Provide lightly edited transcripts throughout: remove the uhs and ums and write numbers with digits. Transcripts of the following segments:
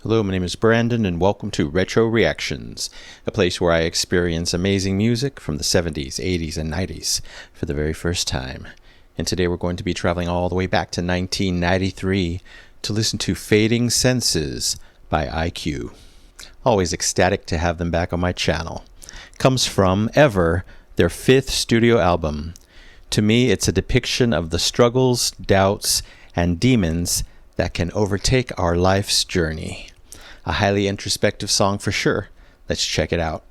Hello, my name is Brandon, and welcome to Retro Reactions, a place where I experience amazing music from the 70s, 80s, and 90s for the very first time. And today we're going to be traveling all the way back to 1993 to listen to Fading Senses by IQ. Always ecstatic to have them back on my channel. Comes from Ever, their fifth studio album. To me, it's a depiction of the struggles, doubts, and demons that can overtake our life's journey. A highly introspective song for sure. Let's check it out.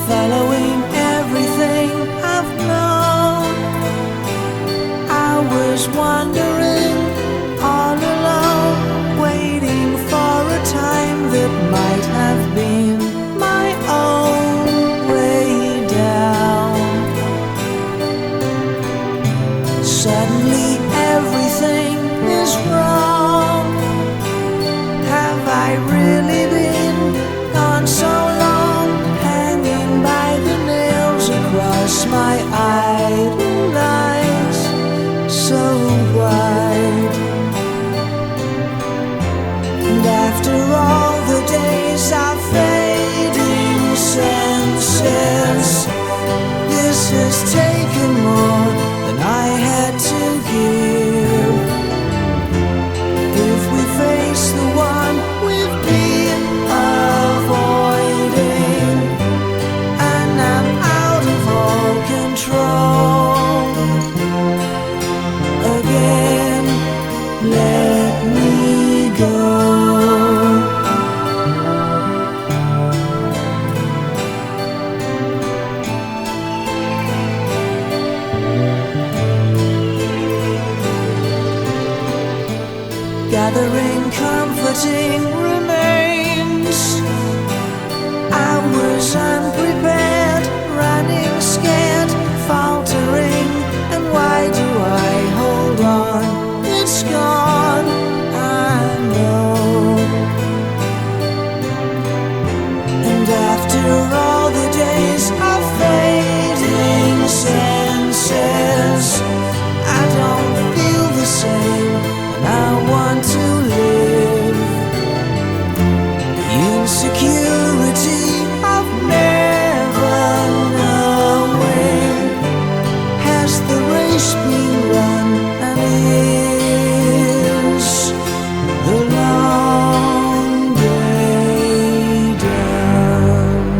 Following everything I've known, I was wandering all alone, waiting for a time that might have been my own way down. Suddenly everything is wrong. Have I really been gone so long, hanging by the nails across my idle eyes, so wide? And after all the days of fading senses, this has taken more than I had to give. If we face the one we've been avoiding, and I'm out of all control again, let me go. Gathering comforting remains, I was unprepared, running scared, faltering, and why do I hold on? It's gone, I know. And after all the days of fading senses, I don't feel the same, and I want to live. The insecurity of never knowing, has the race been run, and is the long day done?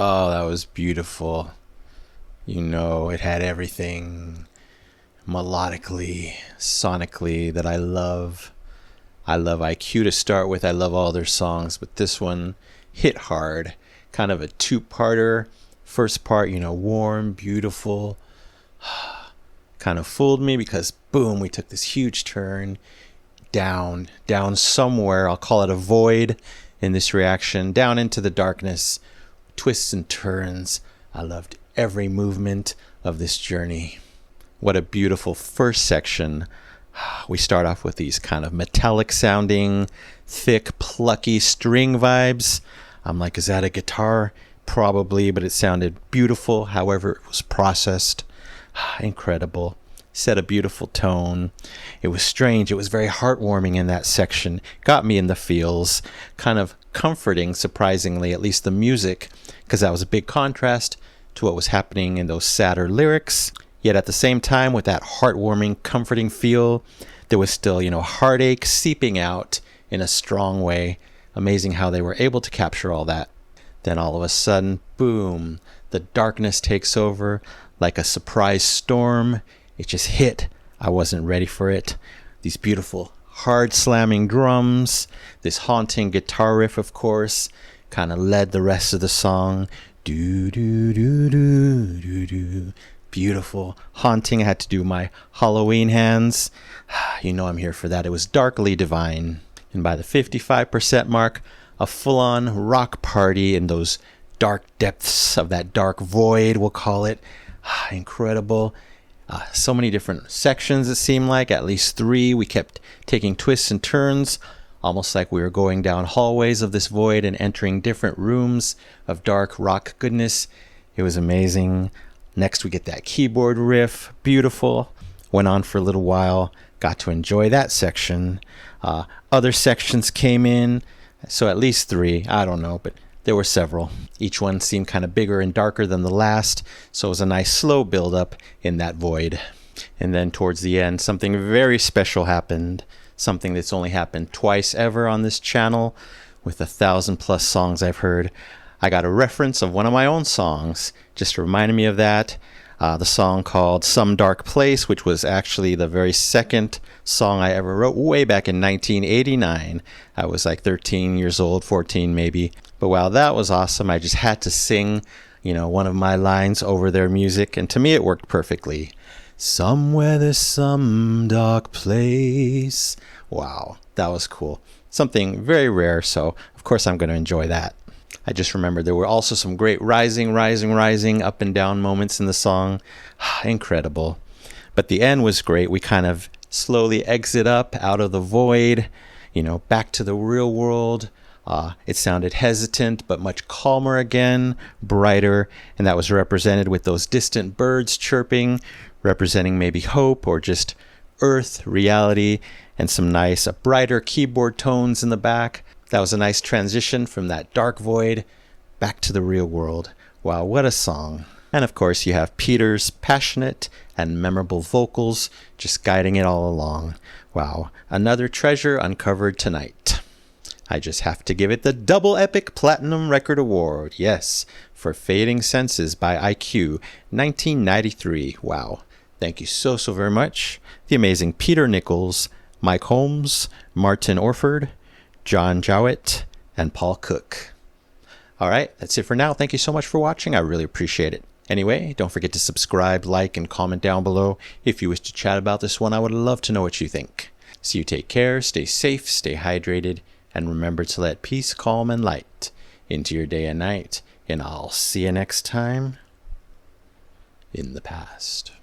Oh, that was beautiful. You know, it had everything melodically, sonically that I love. I love IQ to start with. I love all their songs, but this one hit hard. Kind of a two-parter. First part, you know, warm, beautiful. Kind of fooled me because, boom, we took this huge turn down somewhere. I'll call it a void in this reaction. Down into the darkness. Twists and turns. I loved every movement of this journey. What a beautiful first section. We start off with these kind of metallic sounding, thick, plucky string vibes. I'm like, is that a guitar? Probably, but it sounded beautiful, however it was processed. Incredible. Set a beautiful tone. It was strange. It was very heartwarming in that section. Got me in the feels. Kind of comforting, surprisingly, at least the music, because that was a big contrast to what was happening in those sadder lyrics. Yet at the same time, with that heartwarming, comforting feel, there was still, you know, heartache seeping out in a strong way. Amazing how they were able to capture all that. Then all of a sudden, boom, the darkness takes over like a surprise storm. It just hit. I wasn't ready for it. These beautiful, hard slamming drums, this haunting guitar riff, of course, kind of led the rest of the song. Do, do, do, do, do, do. Beautiful, haunting. I had to do my Halloween hands. You know I'm here for that. It was darkly divine. And by the 55% mark, a full-on rock party in those dark depths of that dark void, we'll call it. Incredible. So many different sections, it seemed like, at least 3. We kept taking twists and turns, almost like we were going down hallways of this void and entering different rooms of dark rock goodness. It was amazing. Next, we get that keyboard riff. Beautiful. Went on for a little while. Got to enjoy that section. Other sections came in. So at least 3. I don't know, but there were several. Each one seemed kind of bigger and darker than the last. So it was a nice slow build-up in that void. And then towards the end, something very special happened. Something that's only happened twice ever on this channel. With 1,000+ songs I've heard. I got a reference of one of my own songs, just reminded me of that. The song called Some Dark Place, which was actually the very second song I ever wrote way back in 1989. I was like 13 years old, 14 maybe. But wow, that was awesome. I just had to sing, you know, one of my lines over their music, and to me it worked perfectly. Somewhere there's some dark place. Wow, that was cool. Something very rare, so of course I'm going to enjoy that. I just remember there were also some great rising, up and down moments in the song. Incredible. But the end was great. We kind of slowly exit up out of the void, you know, back to the real world. It sounded hesitant, but much calmer again, brighter, and that was represented with those distant birds chirping, representing maybe hope or just earth, reality, and some nice, brighter keyboard tones in the back. That was a nice transition from that dark void back to the real world. Wow, what a song. And of course, you have Peter's passionate and memorable vocals just guiding it all along. Wow, another treasure uncovered tonight. I just have to give it the Double Epic Platinum Record Award. Yes, for Fading Senses by IQ, 1993. Wow, thank you so very much. The amazing Peter Nichols, Mike Holmes, Martin Orford, John Jowett, and Paul Cook. All right, that's it for now. Thank you so much for watching. I really appreciate it. Anyway, don't forget to subscribe, like, and comment down below. If you wish to chat about this one, I would love to know what you think. So you take care, stay safe, stay hydrated, and remember to let peace, calm, and light into your day and night. And I'll see you next time in the past.